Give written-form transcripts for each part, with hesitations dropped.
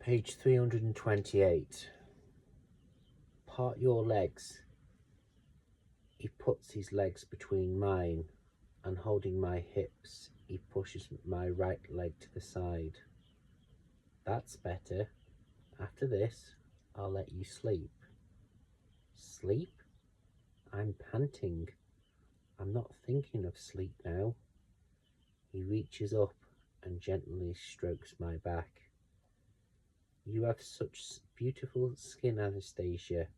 Page 328. Part your legs. He puts his legs between mine, and holding my hips, he pushes my right leg to the side. That's better. After this, I'll let you sleep. Sleep? I'm panting. I'm not thinking of sleep now. He reaches up and gently strokes my back. You have such beautiful skin, Anastasia.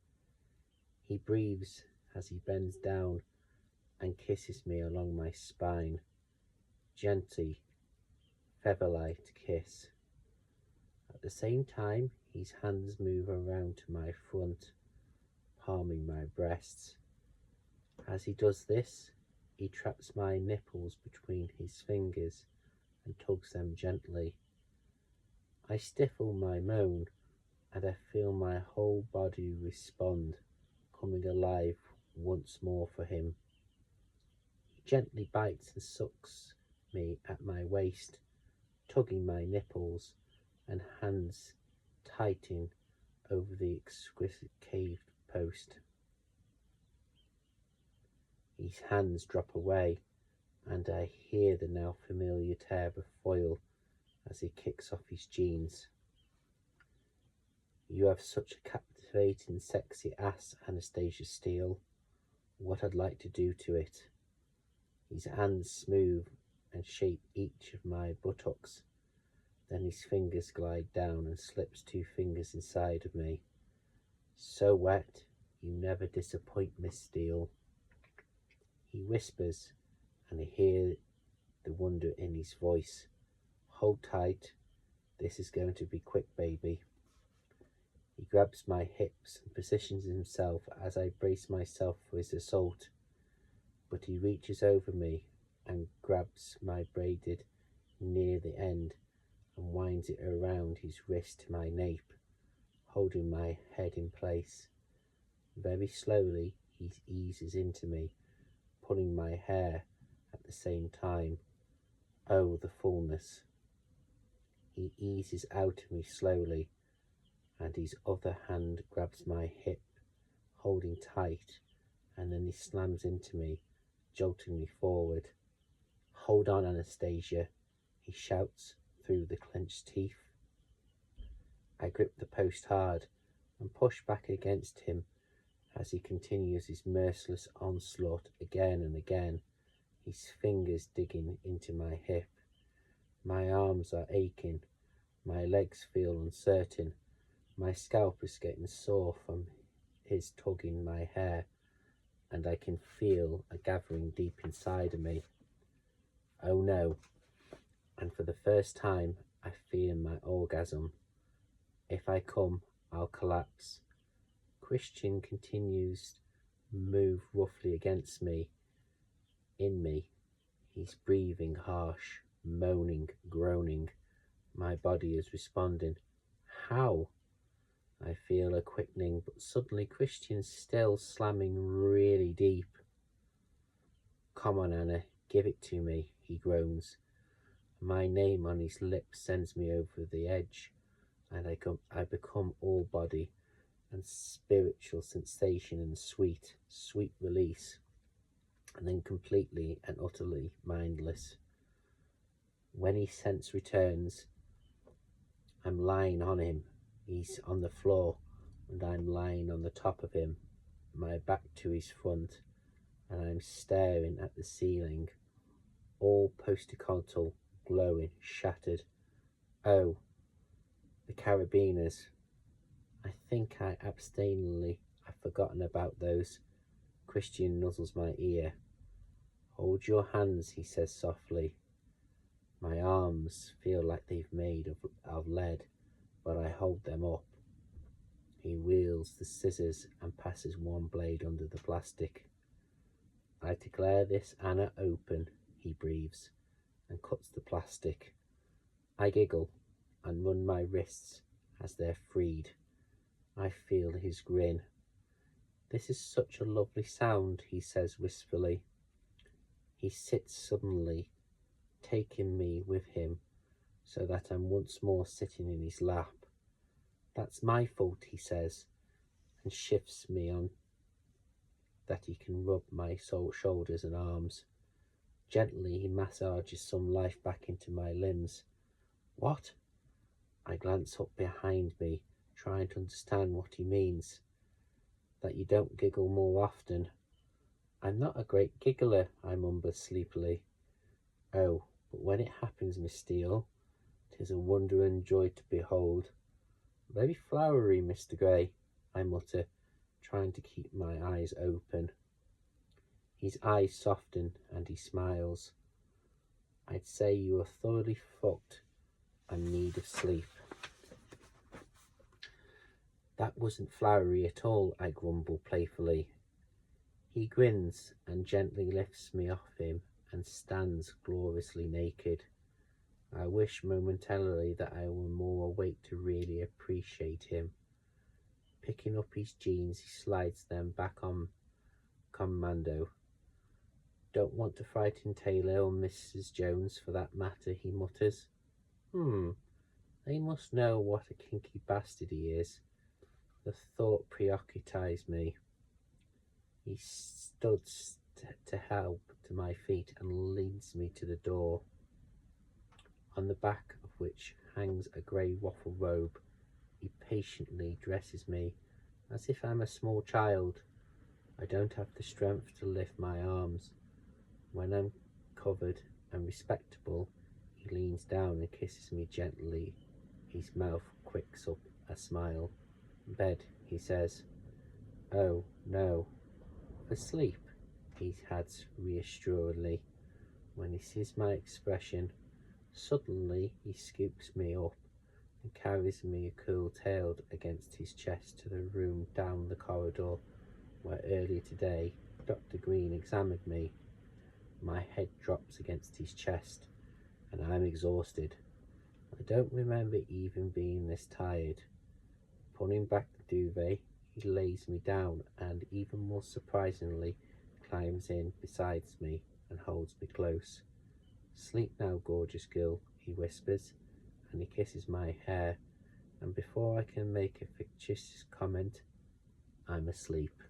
He breathes as he bends down and kisses me along my spine. Gently, feather-light kiss. At the same time, his hands move around to my front, palming my breasts. As he does this, he traps my nipples between his fingers and tugs them gently. I stifle my moan, and I feel my whole body respond, coming alive once more for him. He gently bites and sucks me at my waist, tugging my nipples, and hands tighten over the exquisite cave post. His hands drop away, and I hear the now familiar tear of foil as he kicks off his jeans. You have such a captivating, sexy ass, Anastasia Steele. What I'd like to do to it. His hands smooth and shape each of my buttocks. Then his fingers glide down and slips 2 fingers inside of me. So wet, you never disappoint, Miss Steele. He whispers, and I hear the wonder in his voice. Hold tight. This is going to be quick, baby. He grabs my hips and positions himself as I brace myself for his assault, but he reaches over me and grabs my braided near the end and winds it around his wrist to my nape, holding my head in place. Very slowly, he eases into me, pulling my hair at the same time. Oh, the fullness. He eases out of me slowly, and his other hand grabs my hip, holding tight, and then he slams into me, jolting me forward. Hold on, Anastasia, he shouts through the clenched teeth. I grip the post hard and push back against him as he continues his merciless onslaught again and again, his fingers digging into my hip. My arms are aching, my legs feel uncertain, my scalp is getting sore from his tugging my hair, and I can feel a gathering deep inside of me. Oh no, and for the first time I feel my orgasm. If I come, I'll collapse. Christian continues to move roughly against me, in me. He's breathing harsh, moaning, groaning. My body is responding. How? I feel a quickening, but suddenly Christian's still slamming really deep. Come on, Anna, give it to me, he groans. My name on his lips sends me over the edge, and I become all body and spiritual sensation and sweet, sweet release, and then completely and utterly mindless. When his sense returns, I'm lying on him. He's on the floor, and I'm lying on the top of him, my back to his front, and I'm staring at the ceiling, all post-occipital, glowing, shattered. Oh, the carabiners. I think I abstinently have forgotten about those. Christian nuzzles my ear. Hold your hands, he says softly. My arms feel like they've made of lead, but I hold them up. He wields the scissors and passes one blade under the plastic. I declare this Anna open, he breathes, and cuts the plastic. I giggle and run my wrists as they're freed. I feel his grin. This is such a lovely sound, he says wistfully. He sits suddenly, taking me with him, so that I'm once more sitting in his lap. That's my fault, he says, and shifts me on that he can rub my shoulders and arms. Gently he massages some life back into my limbs. What? I glance up behind me, trying to understand what he means. That you don't giggle more often. I'm not a great giggler, I mumble sleepily. Oh, but when it happens, Miss Steele, 'tis a wonder and joy to behold. Very flowery, Mr. Grey, I mutter, trying to keep my eyes open. His eyes soften and he smiles. I'd say you are thoroughly fucked and need of sleep. That wasn't flowery at all, I grumble playfully. He grins and gently lifts me off him and stands gloriously naked. I wish momentarily that I were more awake to really appreciate him. Picking up his jeans, he slides them back on commando. Don't want to frighten Taylor or Mrs. Jones for that matter, he mutters. They must know what a kinky bastard he is. The thought preoccupies me. He studs to help to my feet and leads me to the door, on the back of which hangs a grey waffle robe. He patiently dresses me as if I'm a small child. I don't have the strength to lift my arms. When I'm covered and respectable, he leans down and kisses me gently. His mouth quicks up a smile. Bed, he says. Oh, no. For sleep, he adds reassuringly. When he sees my expression, suddenly he scoops me up and carries me cool-tailed against his chest to the room down the corridor where earlier today Dr. Green examined me. My head drops against his chest and I'm exhausted. I don't remember even being this tired. Pulling back the duvet, he lays me down and, even more surprisingly, climbs in beside me and holds me close. Sleep now, gorgeous girl, he whispers, and he kisses my hair, and before I can make a fictitious comment, I'm asleep.